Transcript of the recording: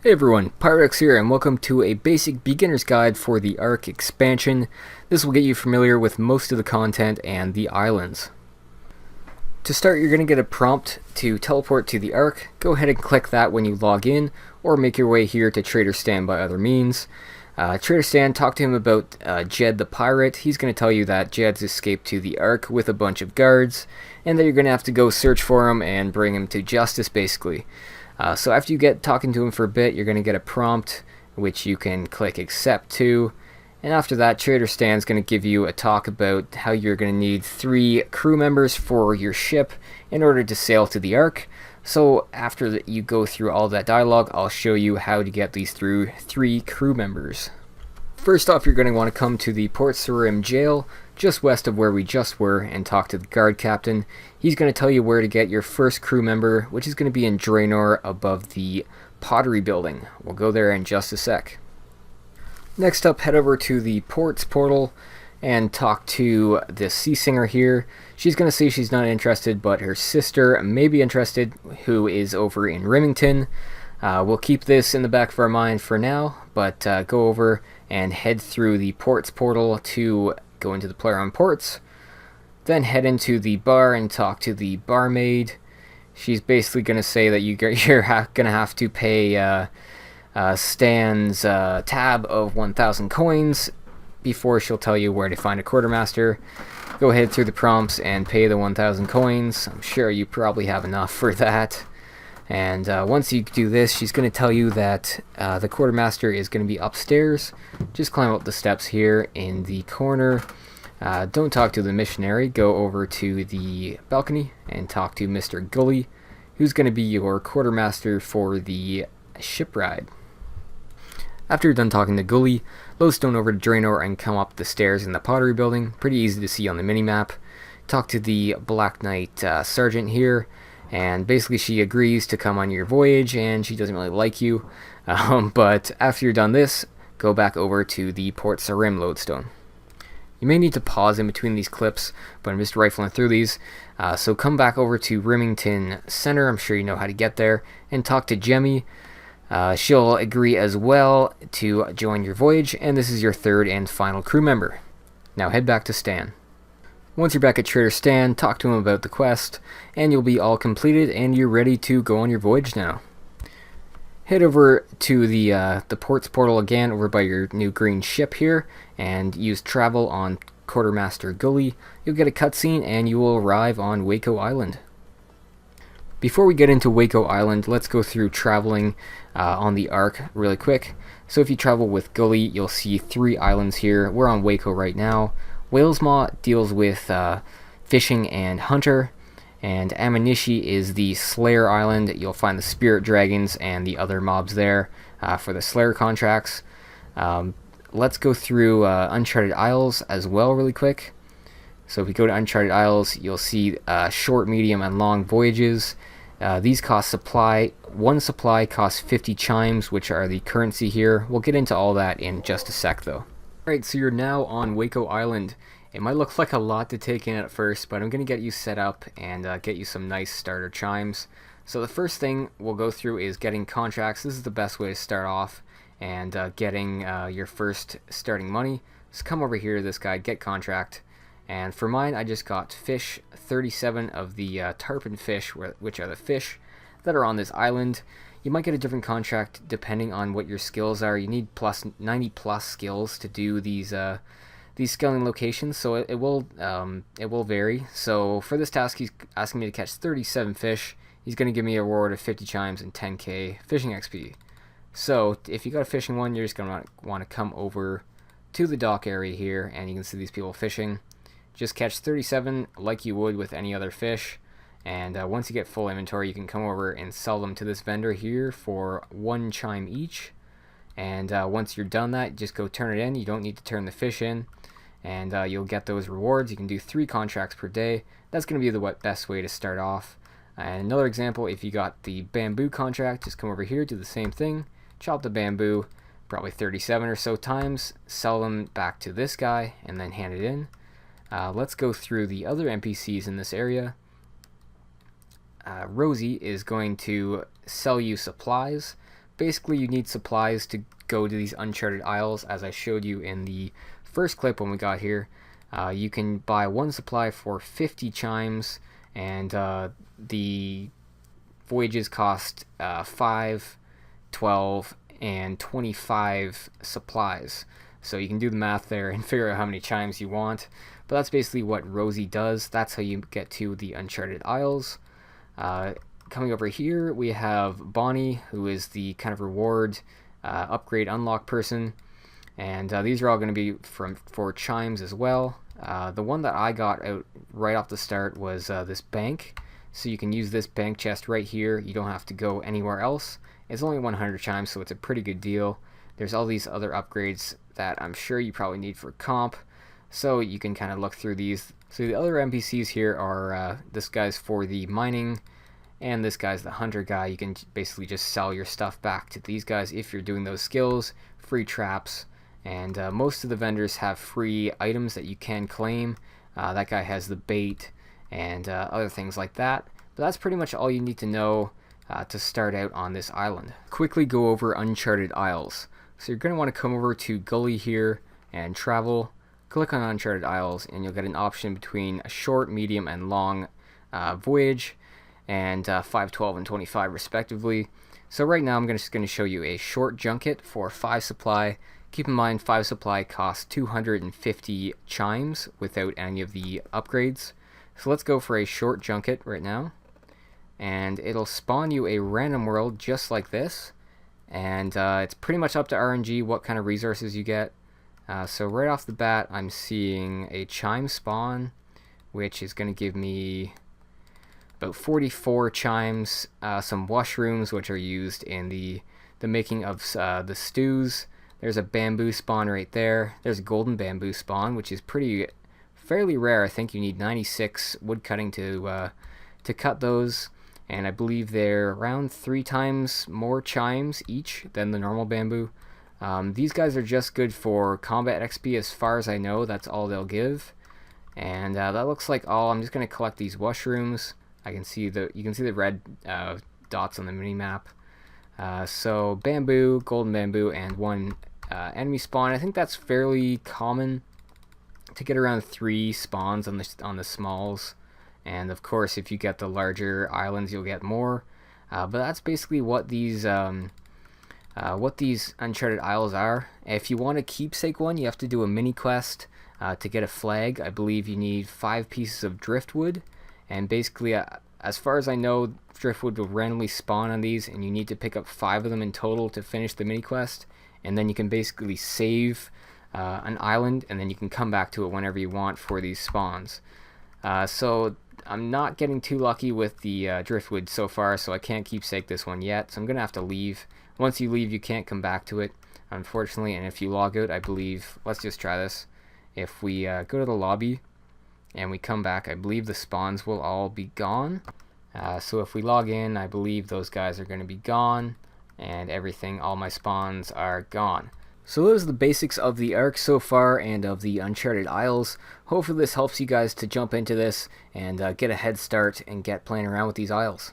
Hey everyone, Pyro here, and welcome to a basic beginner's guide for the Arc expansion. This will get you familiar with most of the content and the islands. To start, you're going to get a prompt to teleport to the Arc. Go ahead and click that when you log in, or make your way here to Trader Stan by other means. Trader Stan, talk to him about Jed the Pirate. He's going to tell you that Jed's escaped to the Arc with a bunch of guards, and that you're going to have to go search for him and bring him to justice, basically. So after you get talking to him for a bit, you're going to get a prompt, which you can click accept to. And after that, Trader Stan's going to give you a talk about how you're going to need 3 crew members for your ship in order to sail to the Arc. So after you go through all that dialogue, I'll show you how to get these through 3 crew members. First off, you're going to want to come to the Port Sarim jail, just west of where we just were, and talk to the guard captain. He's going to tell you where to get your first crew member, which is going to be in Draenor above the pottery building. We'll go there in just a sec. Next up, head over to the ports portal and talk to the sea singer here. She's going to say she's not interested, but her sister may be interested, who is over in Remington. We'll keep this in the back of our mind for now, but go over and head through the ports portal to go into the player on ports. Then head into the bar and talk to the barmaid. She's basically going to say that you're going to have to pay Stan's tab of 1,000 coins before she'll tell you where to find a quartermaster. Go ahead through the prompts and pay the 1,000 coins. I'm sure you probably have enough for that. And once you do this, she's going to tell you that the quartermaster is going to be upstairs. Just climb up the steps here in the corner. Don't talk to the missionary. Go over to the balcony and talk to Mr. Gully, who's going to be your quartermaster for the ship ride. After you're done talking to Gully, lodestone over to Draenor and come up the stairs in the pottery building. Pretty easy to see on the minimap. Talk to the Black Knight sergeant here. And basically she agrees to come on your voyage, and she doesn't really like you. But after you're done this, go back over to the Port Sarim lodestone. You may need to pause in between these clips, but I'm just rifling through these. So come back over to Remington Center, I'm sure you know how to get there, and talk to Jemmy. She'll agree as well to join your voyage, and this is your 3rd and final crew member. Now head back to Stan. Once you're back at Trader Stan, talk to him about the quest, and you'll be all completed, and you're ready to go on your voyage now. Head over to the ports portal again, over by your new green ship here, and use travel on Quartermaster Gully. You'll get a cutscene, and you will arrive on Hueco Island. Before we get into Hueco Island, let's go through traveling on the Arc really quick. So if you travel with Gully, you'll see 3 islands here. We're on Hueco right now. Whalesmaw deals with fishing and hunter, and Amanishi is the Slayer Island. You'll find the spirit dragons and the other mobs there for the Slayer contracts. Let's go through Uncharted Isles as well really quick. So if we go to Uncharted Isles, you'll see short, medium, and long voyages. These cost supply. One supply costs 50 chimes, which are the currency here. We'll get into all that in just a sec though. Alright, so you're now on Hueco Island. It might look like a lot to take in at first, but I'm going to get you set up and get you some nice starter chimes. So the first thing we'll go through is getting contracts. This is the best way to start off and getting your first starting money. So come over here to this guy, get contract. And for mine, I just got fish, 37 of the tarpon fish, which are the fish that are on this island. You might get a different contract depending on what your skills are. You need 90 plus skills to do these scaling locations, so it will vary. So for this task, he's asking me to catch 37 fish. He's going to give me a reward of 50 chimes and 10k fishing XP. So if you got a fishing one, you're just going to want to come over to the dock area here, and you can see these people fishing. Just catch 37 like you would with any other fish. And once you get full inventory, you can come over and sell them to this vendor here for 1 chime each. And once you're done that, just go turn it in. You don't need to turn the fish in. And you'll get those rewards. You can do 3 contracts per day. That's going to be the best way to start off. And another example, if you got the bamboo contract, just come over here, do the same thing. Chop the bamboo, probably 37 or so times. Sell them back to this guy, and then hand it in. Let's go through the other NPCs in this area. Rosie is going to sell you supplies, basically you need supplies to go to these Uncharted Isles, as I showed you in the first clip when we got here. You can buy one supply for 50 chimes, and the voyages cost 5, 12, and 25 supplies. So you can do the math there and figure out how many chimes you want. But that's basically what Rosie does. That's how you get to the Uncharted Isles. Coming over here, we have Bonnie, who is the kind of reward upgrade unlock person. And these are all going to be for chimes as well. The one that I got out right off the start was this bank. So you can use this bank chest right here. You don't have to go anywhere else. It's only 100 chimes, so it's a pretty good deal. There's all these other upgrades that I'm sure you probably need for comp, so you can kind of look through these. So the other NPCs here are this guy's for the mining, and this guy's the hunter guy. You can basically just sell your stuff back to these guys if you're doing those skills, free traps, and most of the vendors have free items that you can claim. That guy has the bait and other things like that. But that's pretty much all you need to know to start out on this island. Quickly go over Uncharted Isles. So you're going to want to come over to Gully here and travel. Click on Uncharted Isles and you'll get an option between a short, medium, and long voyage, and 5, 12, and 25 respectively. So right now I'm just going to show you a short junket for 5 supply. Keep in mind 5 supply costs 250 chimes without any of the upgrades. So let's go for a short junket right now. And it'll spawn you a random world just like this, and it's pretty much up to RNG what kind of resources you get. So right off the bat I'm seeing a chime spawn, which is going to give me about 44 chimes, some washrooms which are used in the making of the stews. There's a bamboo spawn right there. There's a golden bamboo spawn, which is fairly rare. I think you need 96 wood cutting to cut those. And I believe they're around 3 times more chimes each than the normal bamboo. These guys are just good for combat XP as far as I know. That's all they'll give. And that looks like all. I'm just going to collect these mushrooms. You can see the red dots on the mini map. So bamboo, golden bamboo, and 1 enemy spawn. I think that's fairly common to get around 3 spawns on the smalls. And of course, if you get the larger islands, you'll get more. But that's basically what these Uncharted Isles are. If you want a keepsake one, you have to do a mini quest to get a flag. I believe you need 5 pieces of driftwood, and basically, as far as I know, driftwood will randomly spawn on these, and you need to pick up 5 of them in total to finish the mini quest. And then you can basically save an island, and then you can come back to it whenever you want for these spawns. So I'm not getting too lucky with the driftwood so far, so I can't keepsake this one yet. So I'm going to have to leave. Once you leave, you can't come back to it, unfortunately. And if you log out, I believe, let's just try this. If we go to the lobby and we come back, I believe the spawns will all be gone. So if we log in, I believe those guys are going to be gone, and everything, all my spawns are gone. So those are the basics of the Ark so far and of the Uncharted Isles. Hopefully this helps you guys to jump into this and get a head start and get playing around with these isles.